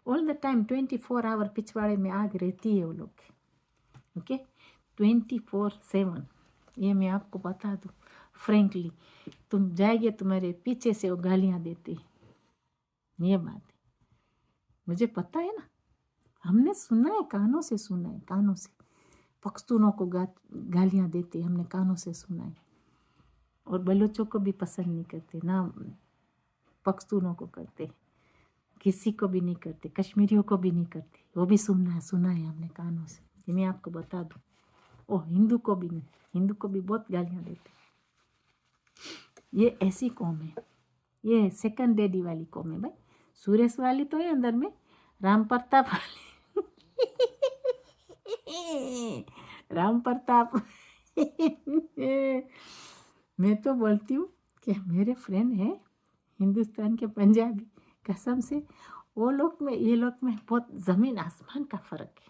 A: ऑल द टाइम 24 आवर पिछवाड़े में आग रहती है वो लोग की, ओके, 24/7। ये मैं आपको बता दूँ फ्रेंकली, तुम जाएंगे तुम्हारे पीछे से वो गालियाँ देते हैं, ये बात है, मुझे पता है ना, हमने सुना है, कानों से सुना है, कानों से। पख्तूनों को गालियाँ देते हमने कानों से सुना है। और बलोचों को भी पसंद नहीं करते ना, पख्तूनों को करते, किसी को भी नहीं करते, कश्मीरियों को भी नहीं करते, वो भी सुना है हमने कानों से। ये मैं आपको बता दूँ। ओ हिंदू को भी नहीं, हिंदू को भी बहुत गालियाँ देते। ये ऐसी कौम है, ये सेकंड डैडी वाली कौम है भाई। सुरेश वाली तो है अंदर में, राम प्रताप वाली राम प्रताप मैं तो बोलती हूँ कि मेरे फ्रेंड हैं हिंदुस्तान के पंजाबी, कसम से वो लोग में ये लोग में बहुत ज़मीन आसमान का फ़र्क है।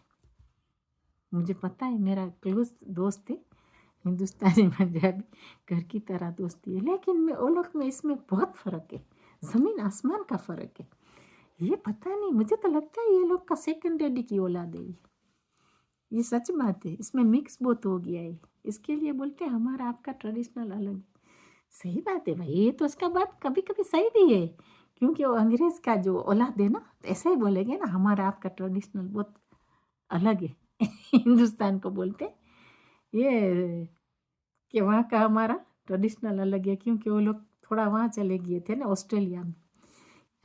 A: मुझे पता है, मेरा क्लोज दोस्त है हिंदुस्तानी पंजाबी, घर की तरह दोस्ती है, लेकिन मैं वो लोग में इसमें बहुत फ़र्क है, ज़मीन आसमान का फ़र्क है। ये पता नहीं, मुझे तो लगता है ये लोग का सेकंड डैडी की औलाद है ये सच बात है। इसमें मिक्स बहुत हो गया है, इसके लिए बोलते हैं हमारा आपका ट्रेडिशनल अलग है। सही बात है भाई, ये तो उसका बात कभी कभी सही भी है, क्योंकि वो अंग्रेज़ का जो औलाद है ना, तो ऐसे ही बोलेंगे ना हमारा आपका ट्रेडिशनल बहुत अलग है हिंदुस्तान को बोलते ये कि वहाँ का हमारा ट्रेडिशनल अलग है, क्योंकि वो लोग थोड़ा वहाँ चले गए थे ना ऑस्ट्रेलिया में।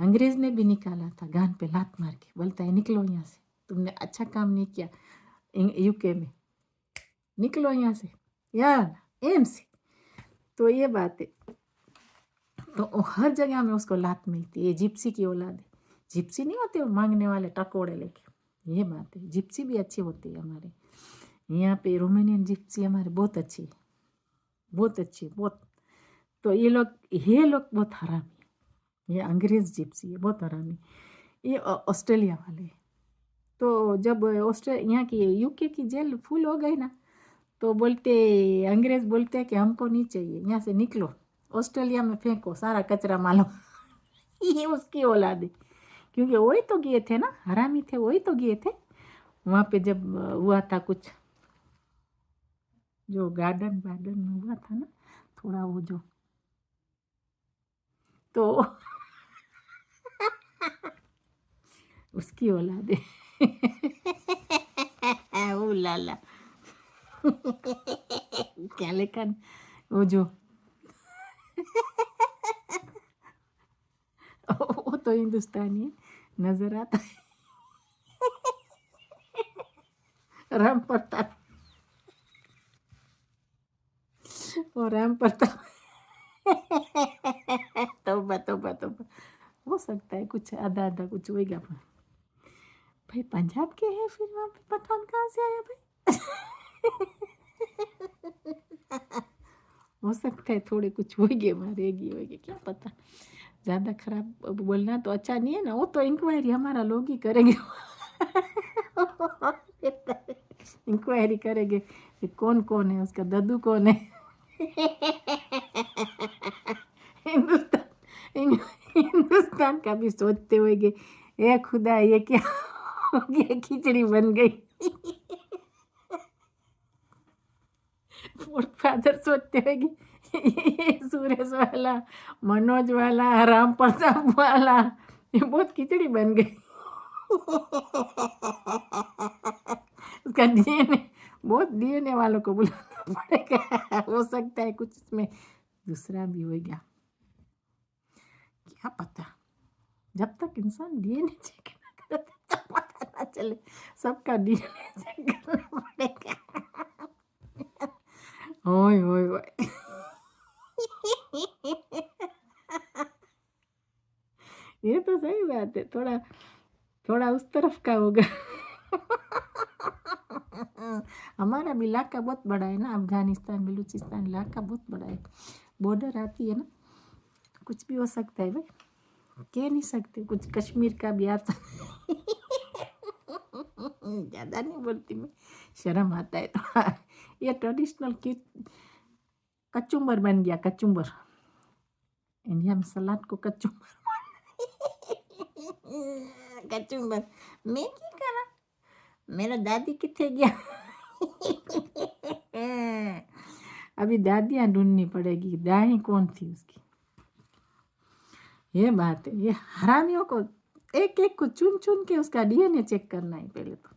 A: अंग्रेज़ ने भी निकाला था गान पे लात मार के, बोलता है निकलो यहाँ से, तुमने अच्छा काम नहीं किया यूके में, निकलो यहाँ से यार एम से। तो ये बात है, तो हर जगह में उसको लात मिलती है। जिप्सी की औलाद है, जिप्सी नहीं होते वो मांगने वाले टकोड़े लेके, ये बात है। जिप्सी भी अच्छी होती है हमारे यहाँ पे, रोमानियन जिप्सी हमारे बहुत अच्छी है, बहुत अच्छी बहुत। तो ये लोग बहुत हरामी, ये अंग्रेज़ जिप्सी है बहुत हरामी, ये ऑस्ट्रेलिया वाले। तो जब यहाँ की यूके की जेल फुल हो गई ना, तो बोलते अंग्रेज़ बोलते हैं कि हमको नहीं चाहिए, यहाँ से निकलो, ऑस्ट्रेलिया में फेंको सारा कचरा मालो ये उसकी औलाद है, क्योंकि वही तो गए थे ना, हरामी थे वही तो गए थे वहाँ पे जब हुआ था कुछ, जो गार्डन वार्डन में हुआ था ना थोड़ा वो जो, तो उसकी औलाद है ओ लाला क्या लेकिन वो जो वो तो हिंदुस्तानी है, नजर आता है राम प्रताप, और राम प्रताप तौबा तौबा तौबा, हो सकता है कुछ आधा आधा कुछ होएगा, पर भाई पंजाब के हैं फिर वहाँ पे पठान कहाँ से आया भाई हो सकता है थोड़े कुछ होएगे, मारेगी होएगी क्या पता। ज़्यादा खराब अब बोलना तो अच्छा नहीं है ना, वो तो इंक्वायरी हमारा लोग ही करेंगे इंक्वायरी करेंगे कि कौन कौन है उसका दद्दू कौन है हिंदुस्तान हिंदुस्तान का भी सोचते होंगे, ए खुदा ये क्या हो गया, खिचड़ी बन गई फादर सोचते होंगे ये सुरेश वाला, मनोज वाला, राम प्रताप वाला, ये बहुत खिचड़ी बन गई उसका डीएनए, बहुत डीएनए वालों को बुलाना पड़ेगा हो सकता है कुछ इसमें दूसरा भी होगा, क्या पता। जब तक इंसान डीएनए चेक ना करे तब तक पता ना चले, सबका डीएनए चेक करना पड़ेगा ओए ओए ओए ये तो सही बात है, थोड़ा थोड़ा उस तरफ का होगा हमारा भी इलाका बहुत बड़ा है ना, अफगानिस्तान बलूचिस्तान इलाका बहुत बड़ा है, बॉर्डर आती है ना, कुछ भी हो सकता है भाई, कह नहीं सकते, कुछ कश्मीर का भी आता ज़्यादा नहीं बोलती मैं, शर्म आता है तो ये ट्रेडिशनल की कचुम्बर बन गया, कचुम्बर, इंडिया में सलाद को कचुम्बर कचुम्बर मैं की करा, मेरा दादी किथे गया अभी दादियाँ ढूंढनी पड़ेगी, दाई कौन थी उसकी, ये बात है। ये हरामियों को एक एक को चुन चुन के उसका डीएनए चेक करना है पहले तो,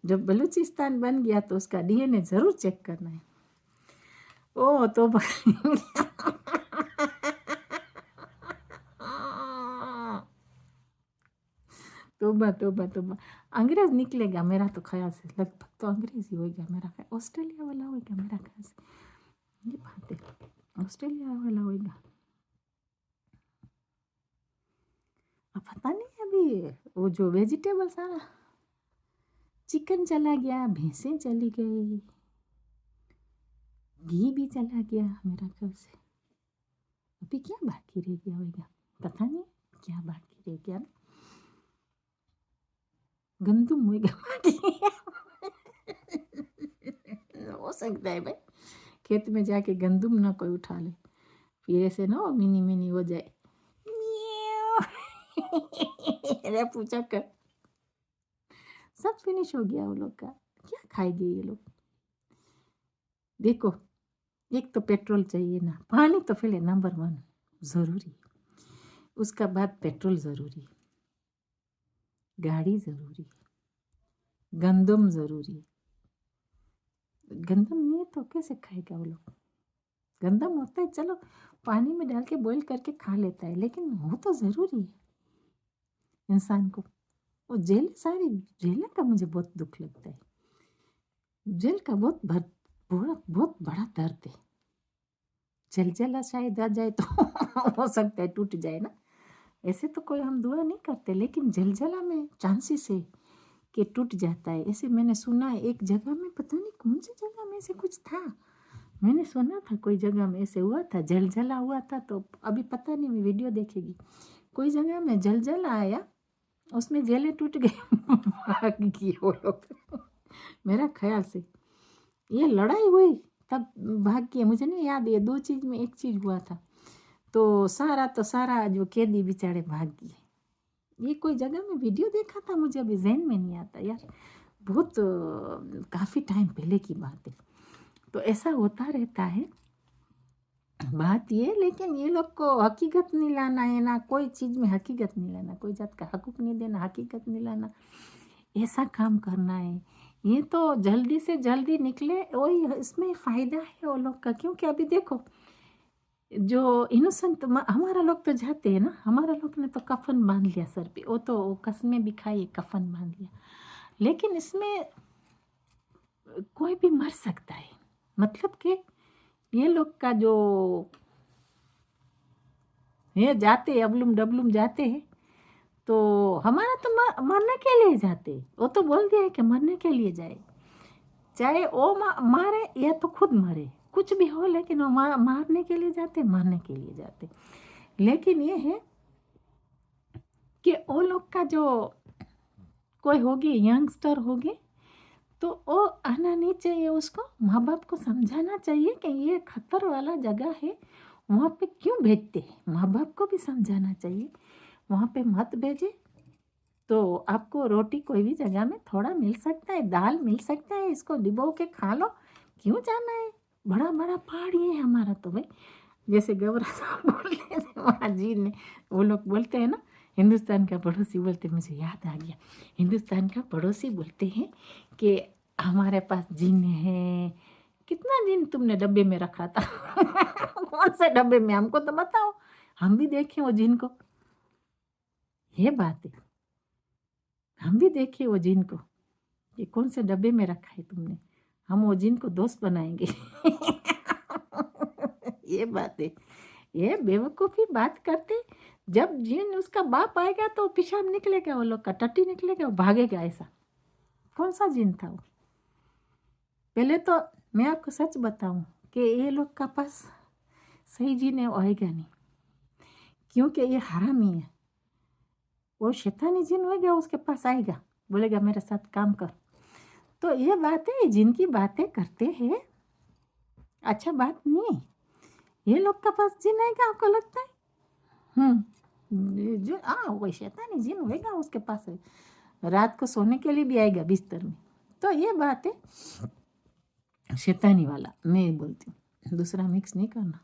A: जब बलूचिस्तान बन गया तो उसका डीएनए जरूर चेक करना है। ओ तो तोबा तोबा तोबा, अंग्रेज निकलेगा मेरा तो ख्याल से, लगभग तो अंग्रेज ही होगा मेरा ख्याल, ऑस्ट्रेलिया वाला होगा मेरा ख्याल से, ये बात है ऑस्ट्रेलिया वाला होगा। अब पता नहीं अभी वो जो वेजिटेबल सारा, चिकन चला गया, भैंसें चली गई, घी भी चला गया मेरा ख्याल से। अभी क्या बाकी रह गया होगा, पता नहीं क्या बाकी रह गया। गंदुम होगा बाकी। हो सकता है भाई, खेत में जाके गंदुम ना कोई उठा ले, फिर ऐसे ना मिनी मिनी हो जाए। अरे पूछा कर, सब फिनिश हो गया वो लोग का, क्या खाएंगे ये लोग। देखो, एक तो पेट्रोल चाहिए ना, पानी तो पहले नंबर 1 ज़रूरी, उसका बाद पेट्रोल ज़रूरी, गाड़ी ज़रूरी, गंदम ज़रूरी। गंदम नहीं है तो कैसे खाएगा वो लोग। गंदम होता है चलो पानी में डाल के बॉईल करके खा लेता है, लेकिन वो तो ज़रूरी है इंसान को। वो जेल सारी जेल का मुझे बहुत दुख लगता है। जेल का बहुत बड़ा दर्द है। जलजला शायद आ जाए तो हो सकता है टूट जाए ना, ऐसे तो कोई हम दुआ नहीं करते, लेकिन जलजला में चांसेस है कि टूट जाता है। ऐसे मैंने सुना है एक जगह में, पता नहीं कौन सी जगह में ऐसे कुछ था, मैंने सुना था कोई जगह में ऐसे हुआ था, जलजला हुआ था। तो अभी पता नहीं, मैं वीडियो देखेगी, कोई जगह में जलजला आया, उसमें जेलें टूट गई। भाग गई वो लोग। मेरा ख्याल से ये लड़ाई हुई तब भाग गए, मुझे नहीं याद, ये 2 चीज़ में एक चीज़ हुआ था। तो सारा जो कैदी बेचारे भाग गए। ये कोई जगह में वीडियो देखा था, मुझे अभी ज़हन में नहीं आता यार, बहुत काफ़ी टाइम पहले की बात है। तो ऐसा होता रहता है बात ये, लेकिन ये लोग को हकीकत नहीं लाना है ना, कोई चीज़ में हकीकत नहीं लाना, कोई जात का हकूक नहीं देना, हकीकत नहीं लाना, ऐसा काम करना है। ये तो जल्दी से जल्दी निकले, वही इसमें फ़ायदा है वो लोग का। क्योंकि अभी देखो, जो इनोसेंट हमारा लोग तो जाते हैं ना, हमारा लोग ने तो कफन बांध लिया सर पे, वो तो कसमें भी खाई, कफन बांध लिया, लेकिन इसमें कोई भी मर सकता है। मतलब कि ये लोग का जो ये जाते अबलुम डबलुम जाते हैं, तो हमारा तो मरने के लिए जाते, वो तो बोल दिया है कि मरने के लिए जाए, चाहे वो मारे या तो खुद मरे, कुछ भी हो, लेकिन वो मारने के लिए जाते, मरने के लिए जाते। लेकिन ये है कि वो लोग का जो कोई होगी यंगस्टर होगी, तो वो आना नहीं चाहिए, उसको माँ बाप को समझाना चाहिए कि ये खतर वाला जगह है, वहाँ पे क्यों भेजते हैं। माँ बाप को भी समझाना चाहिए वहाँ पे मत भेजे। तो आपको रोटी कोई भी जगह में थोड़ा मिल सकता है, दाल मिल सकता है, इसको डिबो के खा लो, क्यों जाना है। बड़ा बड़ा पहाड़ ये है हमारा तो भाई, जैसे गौरा साहब बोल रहे थे वहाँ जी ने, वो लोग बोलते हैं ना हिंदुस्तान का पड़ोसी बोलते, मुझे याद आ गया, हिंदुस्तान का पड़ोसी बोलते हैं कि हमारे पास जिन है। कितना जिन तुमने डब्बे में रखा था? कौन से डब्बे में, हमको तो बताओ, हम भी देखें वो जिन को। ये बात है, हम भी देखें वो जिन को, ये कौन से डब्बे में रखा है तुमने, हम वो जिन को दोस्त बनाएंगे। ये बात है, ये बेवकूफ़ी बात करते। जब जिन उसका बाप आएगा तो पेशाब निकलेगा, वो लोग का टट्टी निकलेगा, वो भागेगा। ऐसा कौन सा जिन था वो? पहले तो मैं आपको सच बताऊं कि ये लोग का पास सही जिन है, वो आएगा नहीं, क्योंकि ये हरामी है। वो शैतानी जिन होगा, उसके पास आएगा, बोलेगा मेरे साथ काम कर। तो ये बातें जिनकी बातें करते हैं, अच्छा बात नहीं। ये लोग का पास जिन आएगा, आपको लगता है? जो वही शैतानी जिन होएगा उसके पास है, रात को सोने के लिए भी आएगा बिस्तर में। तो ये बात है शैतानी वाला, मैं बोलती हूँ, दूसरा मिक्स नहीं करना।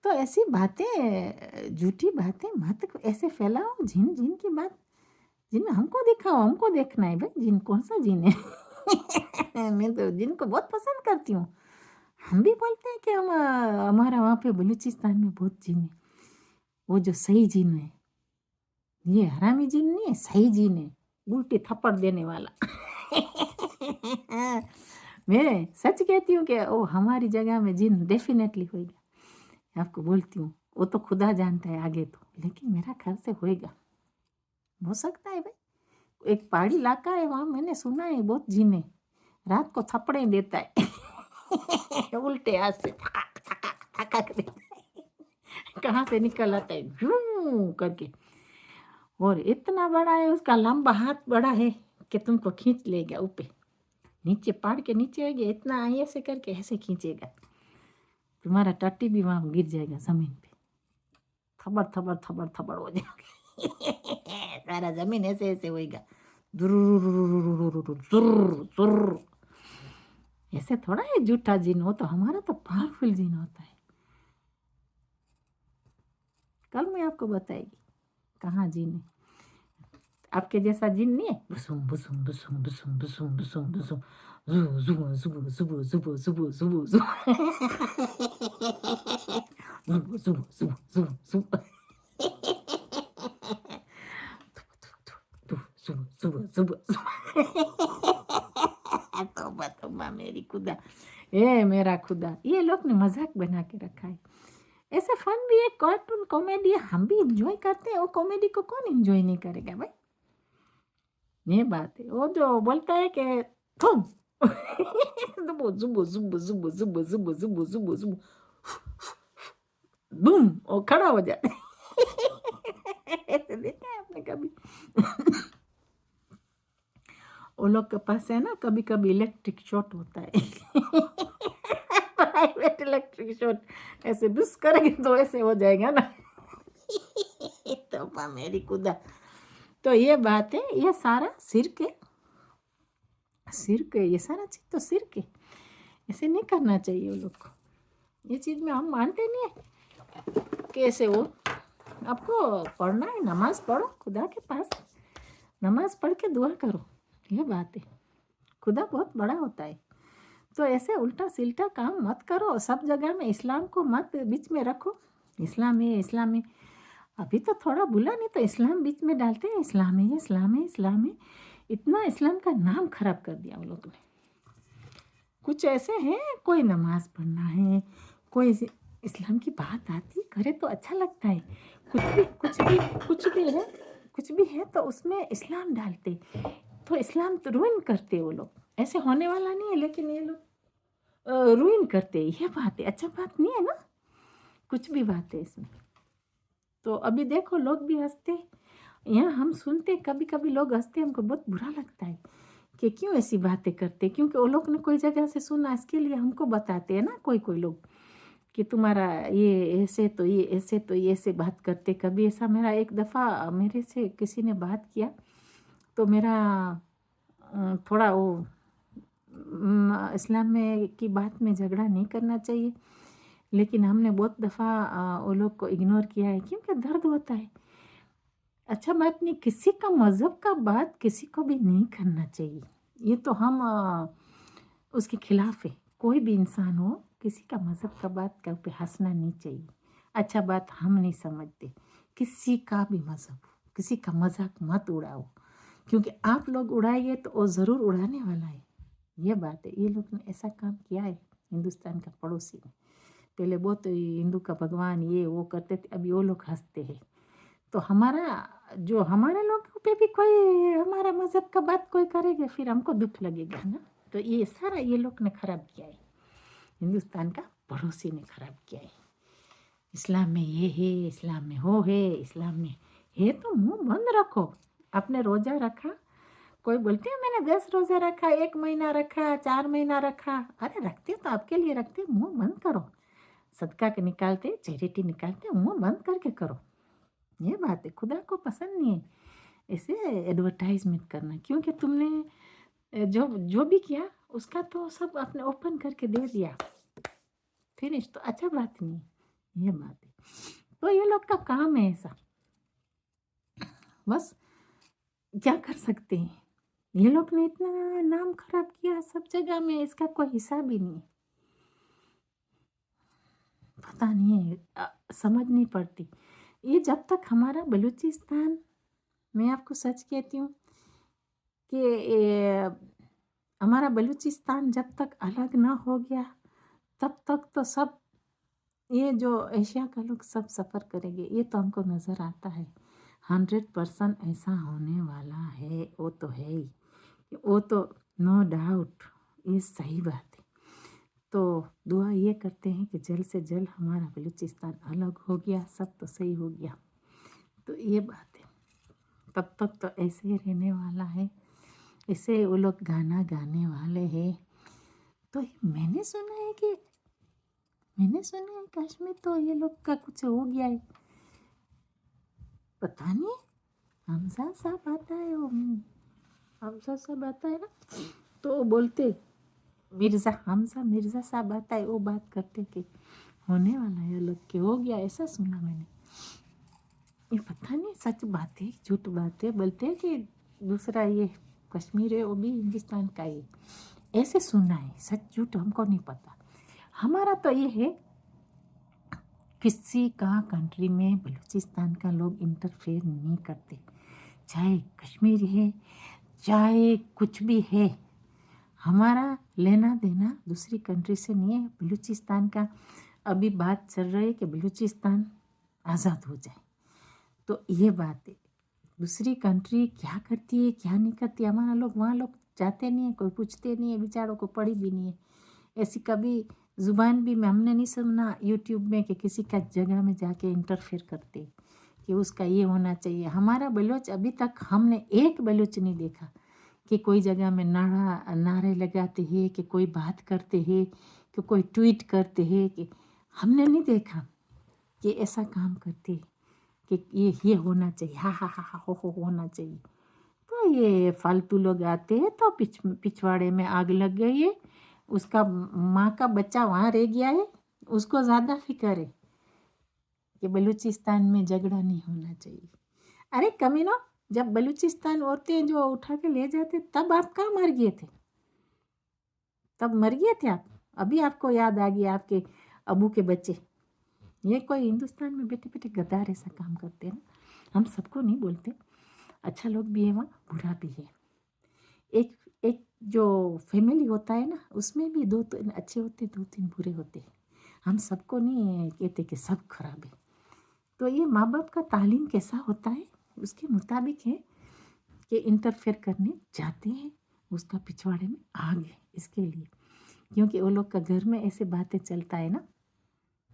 A: तो ऐसी बातें, झूठी बातें मत ऐसे फैलाओ। जिन जिन की बात, जिन हमको दिखाओ, हमको देखना है भाई जिन कौन सा जिन है। मैं तो जिन को बहुत पसंद करती हूँ। हम भी बोलते हैं कि हम हमारा वहाँ पे बलूचिस्तान में बहुत जिन है, वो जो सही जिन है, ये हरामी जिन नहीं है, सही जिन है, उल्टी थप्पड़ देने वाला। मैं सच कहती हूँ कि वो हमारी जगह में जिन डेफिनेटली होएगा, आपको बोलती हूँ। वो तो खुदा जानता है आगे तो, लेकिन मेरा ख्याल से होएगा, हो सकता है भाई। एक पहाड़ी इलाका है वहाँ, मैंने सुना है बहुत जिन है, रात को थप्पड़े देता है। उल्टे हाथ से थकाक थकाक थकाक देता है, कहाँ से निकल आता है यूं करके। और इतना बड़ा है, उसका लंबा हाथ बड़ा है कि तुमको खींच लेगा ऊपर, नीचे पहाड़ के नीचे होगी, इतना ऐसे करके ऐसे खींचेगा, तुम्हारा टट्टी भी वहाँ गिर जाएगा जमीन पे, थबड़ थबड़ थबड़ थबड़ हो जाएगा। सारा जमीन ऐसे ऐसे होएगा, जुर्र। ऐसे थोड़ा है झूठा जिन, हो तो हमारा तो पावरफुल जिन होता है। कल मैं आपको बताएगी कहाँ जिन है। आपके जैसा जिन नहीं है, बुसुम बुसुम बुसुम बुसुम बुसुम बुसुम बुसुम जुबु जुबु जुबु जुबु जुबु जुबु जुबु जुबु जुबु जुबु जुबु जुबु जुबु जुबु जुबु। तौबा तौबा मेरी खुदा, ए मेरा खुदा, ये लोग ने मजाक बना के रखा है। ऐसा फन भी है, कार्टून कॉमेडी है, हम भी इंजॉय करते हैं। वो कॉमेडी को कौन इंजॉय नहीं करेगा भाई, ये बात है। वो जो बोलता है कि थूम जुबु जुबु जुबु जुबु जुबु जुबु जुबु जुबु जुबु बूम, वो खड़ा हो जाता है। ऐसे देखा है आपने कभी? वो लोग के पास है ना, कभी कभी इलेक्ट्रिक शॉट होता है। प्राइवेट इलेक्ट्रिक शॉट, ऐसे बुस करेंगे तो ऐसे हो जाएगा ना। तो मेरी खुदा, तो ये बात है, ये सारा सिर के ये सारा चीज तो सिर के, ऐसे नहीं करना चाहिए वो लोग को। ये चीज में हम मानते नहीं है। कैसे हो, आपको पढ़ना है, नमाज पढ़ो खुदा के पास, नमाज पढ़ के दुआ करो, ये बात है। खुदा बहुत बड़ा होता है, तो ऐसे उल्टा सिल्टा काम मत करो। सब जगह में इस्लाम को मत बीच में रखो, इस्लाम है इस्लाम है। अभी तो थोड़ा बुला, नहीं तो इस्लाम बीच में डालते हैं, इस्लाम है इस्लाम है इस्लाम है। इतना इस्लाम का नाम खराब कर दिया वो लोग ने। कुछ ऐसे हैं, कोई नमाज पढ़ना है, कोई इस्लाम की बात आती करे तो अच्छा लगता है। कुछ भी है तो उसमें इस्लाम डालते, तो इस्लाम तो रुइन करते वो लोग। ऐसे होने वाला नहीं है, लेकिन ये लोग रुइन करते, ये बात है, अच्छा बात नहीं है ना, कुछ भी बात है इसमें। तो अभी देखो लोग भी हंसते, यहाँ हम सुनते, कभी कभी लोग हंसते, हमको बहुत बुरा लगता है कि क्यों ऐसी बातें करते, क्योंकि वो लोग ने कोई जगह से सुना, इसके लिए हमको बताते हैं ना कोई लोग कि तुम्हारा ये ऐसे, तो ये ऐसे, तो ये ऐसे बात करते। कभी ऐसा मेरा एक दफ़ा मेरे से किसी ने बात किया, तो मेरा थोड़ा वो इस्लाम में की बात में झगड़ा नहीं करना चाहिए, लेकिन हमने बहुत दफ़ा वो लोग को इग्नोर किया है, क्योंकि दर्द होता है। अच्छा बात नहीं, किसी का मज़हब का बात किसी को भी नहीं करना चाहिए, ये तो हम उसके खिलाफ है। कोई भी इंसान हो, किसी का मज़हब का बात का पे हंसना नहीं चाहिए। अच्छा बात हम नहीं समझते, किसी का भी मज़हब हो, किसी का मजाक मत उड़ाओ, क्योंकि आप लोग उड़ाएंगे तो वो ज़रूर उड़ाने वाला है, ये बात है। ये लोग ने ऐसा काम किया है, हिंदुस्तान का पड़ोसी ने। पहले बहुत हिंदू का भगवान ये वो करते थे, अभी वो लोग हंसते हैं। तो हमारा जो हमारे लोगों पे भी कोई हमारा मज़हब का बात कोई करेगा, फिर हमको दुख लगेगा ना। तो ये सारा ये लोग ने खराब किया है, हिंदुस्तान का पड़ोसी ने खराब किया है। इस्लाम में ये है, इस्लाम में हो है, इस्लाम में है, तो मुंह बंद रखो। आपने रोज़ा रखा, कोई बोलते हैं मैंने 10 रोज़ा रखा, 1 महीना रखा, 4 महीना रखा, अरे रखते तो आपके लिए रखते, मुंह बंद करो। सदका के निकालते, चैरिटी निकालते, मुंह बंद करके करो, ये बात है। खुदा को पसंद नहीं है ऐसे एडवर्टाइजमेंट करना, क्योंकि तुमने जो भी किया उसका तो सब आपने ओपन करके दे दिया, फिनिश, तो अच्छा बात नहीं है, ये बात है। तो ये लोग का काम है ऐसा, बस क्या कर सकते हैं। ये लोग ने इतना नाम खराब किया सब जगह में, इसका कोई हिसाब ही नहीं है। पता नहीं है, समझ नहीं पड़ती। ये जब तक हमारा बलूचिस्तान, मैं आपको सच कहती हूँ कि हमारा बलूचिस्तान जब तक अलग ना हो गया, तब तक तो सब ये जो एशिया का लोग सब सफ़र करेंगे, ये तो हमको नज़र आता है। 100% ऐसा होने वाला है, वो तो है ही, वो तो नो डाउट, ये सही बात है। तो दुआ ये करते हैं कि जल्द से जल्द हमारा बलूचिस्तान अलग हो गया, सब तो सही हो गया। तो ये बात है, तब तक तो ऐसे ही रहने वाला है, ऐसे वो लोग गाना गाने वाले हैं। तो मैंने सुना है कश्मीर तो ये लोग का कुछ हो गया है, पता नहीं। हमजा साहब आता है, वो हमजा साहब आता है ना, तो वो बोलते हमजा मिर्ज़ा साहब आता है, वो बात करते कि होने वाला है, ये लोग के हो गया, ऐसा सुना मैंने। ये पता नहीं सच बात है झूठ बात है, बोलते हैं कि दूसरा ये कश्मीर है वो भी हिंदुस्तान का ही, ऐसे सुना है, सच झूठ हमको नहीं पता। हमारा तो ये है, किसी का कंट्री में बलूचिस्तान का लोग इंटरफेयर नहीं करते, चाहे कश्मीर है चाहे कुछ भी है। हमारा लेना देना दूसरी कंट्री से नहीं है। बलूचिस्तान का अभी बात चल रही है कि बलूचिस्तान आज़ाद हो जाए, तो ये बात है। दूसरी कंट्री क्या करती है क्या नहीं करती, हमारा लोग वहाँ लोग जाते नहीं है, कोई पूछते नहीं है, बेचारों को पड़ी भी नहीं है। ऐसी कभी ज़ुबान भी हमने नहीं सुना यूट्यूब में कि किसी का जगह में जाके इंटरफेयर करते कि उसका ये होना चाहिए। हमारा बलोच अभी तक हमने एक बलोच नहीं देखा कि कोई जगह में नारे लगाते हैं, कि कोई बात करते हैं, कि कोई ट्वीट करते हैं, कि हमने नहीं देखा कि ऐसा काम करते कि ये होना चाहिए, हा हा हा हा हो होना चाहिए। तो ये फालतू लोग आते हैं तो पिछवाड़े में आग लग गई है, उसका माँ का बच्चा वहाँ रह गया है, उसको ज़्यादा फिक्र है कि बलूचिस्तान में झगड़ा नहीं होना चाहिए। अरे कमीनो, जब बलूचिस्तान औरतें जो उठा के ले जाते तब आप कहाँ मर गए थे, तब मर गए थे आप, अभी आपको याद आ गया आपके अबू के बच्चे। ये कोई हिंदुस्तान में बैठे बैठे गद्दार ऐसा काम करते हैं ना। हम सबको नहीं बोलते, अच्छा लोग भी है वहाँ, बुरा भी है। एक एक जो फैमिली होता है ना, उसमें भी 2-3 अच्छे होते, 2-3 बुरे होते। हम सबको नहीं कहते कि सब खराब है। तो ये माँ बाप का तालीम कैसा होता है उसके मुताबिक है कि इंटरफेयर करने जाते हैं, उसका पिछवाड़े में आग है इसके लिए, क्योंकि वो लोग का घर में ऐसे बातें चलता है ना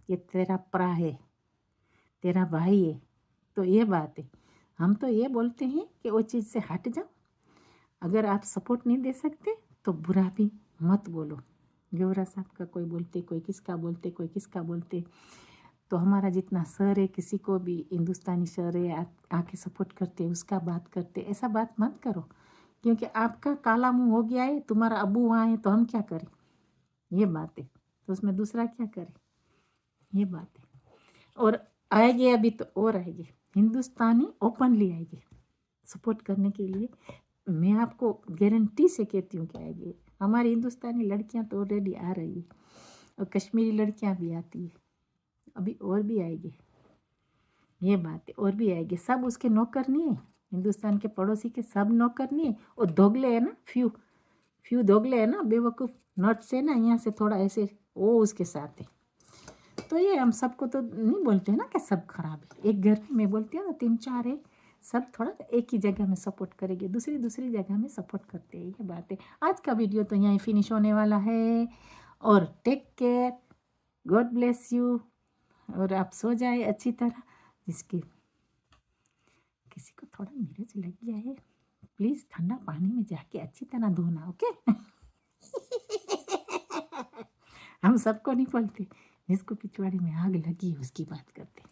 A: कि तेरा परा है, तेरा भाई है। तो ये बात है, हम तो ये बोलते हैं कि वो चीज़ से हट जाओ। अगर आप सपोर्ट नहीं दे सकते तो बुरा भी मत बोलो। गेवरा साहब का कोई बोलते, कोई किसका बोलते, कोई किसका बोलते। तो हमारा जितना सर है, किसी को भी हिंदुस्तानी सर है आके सपोर्ट करते, उसका बात करते, ऐसा बात मत करो, क्योंकि आपका काला मुंह हो गया है, तुम्हारा अबू वहाँ है तो हम क्या करें, ये बात है। तो उसमें दूसरा क्या करे, ये बात है। और आएंगे अभी तो और आएंगे, हिंदुस्तानी ओपनली आएंगे सपोर्ट करने के लिए। मैं आपको गारंटी से कहती हूँ कि आएगी। हमारी हिंदुस्तानी लड़कियां तो ऑलरेडी आ रही है, और कश्मीरी लड़कियां भी आती है, अभी और भी आएगी, ये बात है, और भी आएगी। सब उसके नौकर नहीं है, हिंदुस्तान के पड़ोसी के सब नौकर नहीं है, और दोगले है ना, फ्यू दोगले है ना, बेवकूफ़ नॉट से ना, यहाँ से थोड़ा ऐसे वो उसके साथ है। तो ये हम सबको तो नहीं बोलते हैं ना कि सब खराब है, एक घर में मैं बोलती हूँ ना 3-4 है, सब थोड़ा एक ही जगह में सपोर्ट करेंगे, दूसरी जगह में सपोर्ट करते हैं, ये बात है। आज का वीडियो तो यहीं फिनिश होने वाला है, और take care, God bless you. और आप सो जाए अच्छी तरह, जिसकी किसी को थोड़ा मिर्च लग गया है, प्लीज़ ठंडा पानी में जाके अच्छी तरह धोना, ओके। हम सबको नहीं बोलते, जिसको पिछवाड़े में आग लगी है उसकी बात करते।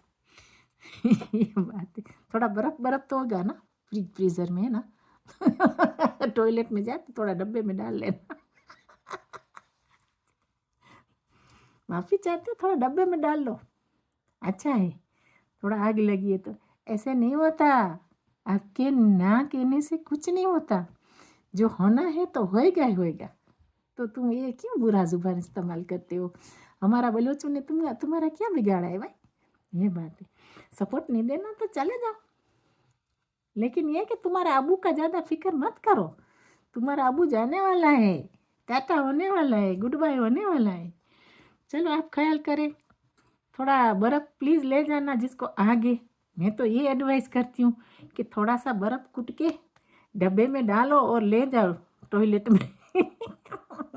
A: ये बात है, थोड़ा बर्फ तो होगा ना, फ्रीजर में है ना। टॉयलेट में जाए तो थोड़ा डब्बे में डाल लेना। माफ़ी चाहते हो, थोड़ा डब्बे में डाल लो, अच्छा है। थोड़ा आग लगी है तो ऐसे नहीं होता, आपके ना कहने से कुछ नहीं होता, जो होना है तो होएगा ही होएगा। तो तुम ये क्यों बुरा जुबान इस्तेमाल करते हो, हमारा बलोचों ने तुम्हारा क्या बिगाड़ा है भाई, ये बात है। सपोर्ट नहीं देना तो चले जाओ, लेकिन ये कि तुम्हारा अबू का ज़्यादा फिक्र मत करो, तुम्हारा अबू जाने वाला है, टाटा होने वाला है, गुड बाय होने वाला है। चलो आप ख्याल करें, थोड़ा बर्फ़ प्लीज़ ले जाना जिसको आगे। मैं तो ये एडवाइस करती हूँ कि थोड़ा सा बर्फ़ कूट के डब्बे में डालो और ले जाओ टॉयलेट में।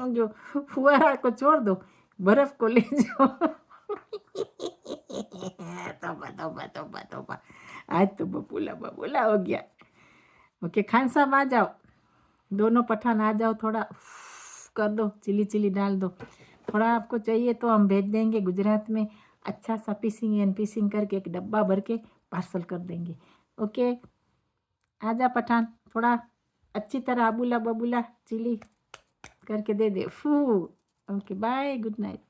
A: जो फुहारा को छोड़ दो, बर्फ को ले जाओ। तौबा तौबा तौबा तौबा, आज तो बबूला बबूला हो गया। ओके खान साहब आ जाओ, दोनों पठान आ जाओ, थोड़ा कर दो, चिली चिली डाल दो। थोड़ा आपको चाहिए तो हम भेज देंगे गुजरात में, अच्छा सा पीसिंग एंड पीसिंग करके एक डब्बा भर के पार्सल कर देंगे। ओके आजा पठान, थोड़ा अच्छी तरह अबूला बबूला चिली करके दे दे। फू ओके बाय, गुड नाइट।